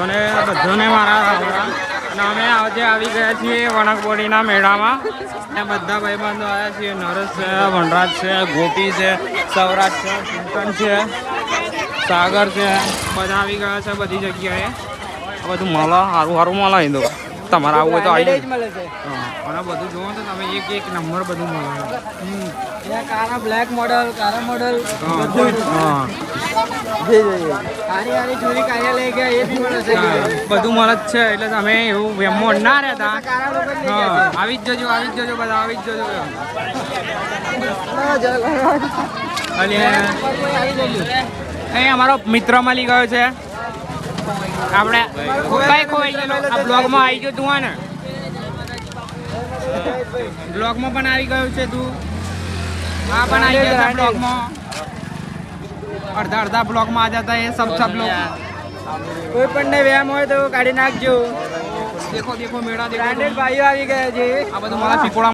બધાને મારા અને અમે આજે આવી ગયા છીએ વણકબોડીના મેળામાં. ત્યાં બધા ભાઈબંધો આવ્યા છીએ. નરેશ છે, વનરાજ છે, ગોપી છે, સૌરાજ છે, ચિંતન છે, સાગર છે, બધા આવી ગયા છે બધી જગ્યાએ. બધું મળે, સારું સારું મળે. અહીં તો તમારે આવું હોય તો આવી મળે છે. અને બધું જોવો તો તમે એક નંબર બધું મળે. કારા બ્લેક મોડલ, કારા મોડલ બધું. હા, હારી ચોરી કાર્ય લઈ ગયા એ જ મળે છે. બધું મળે જ છે. એટલે તમે એવું વેમો ના રહેતા. કારા લોકો જ લઈ હા, ગયા આવી જ જજો, આવી જ જજો, બધા આવી જ જજો. અહીં અમારો મિત્ર મળી ગયો છે. આપણે કઈ ખોવાઈ ગયેલો આ બ્લોગમાં આવી ગયો તું. ને બ્લોગમાં પણ આવી ગયો છે તું. આ પણ આવી ગયો છે બ્લોગમાં. અડધા બ્લોગમાં આ જતા એ સબ બ્લોગ. કોઈ પણ ને વ્યાયામ હોય તો કાઢી નાખજો. દેખો મેળા દેખો. ભાઈઓ આવી ગયા છે. આ બધું મારા પીકોડા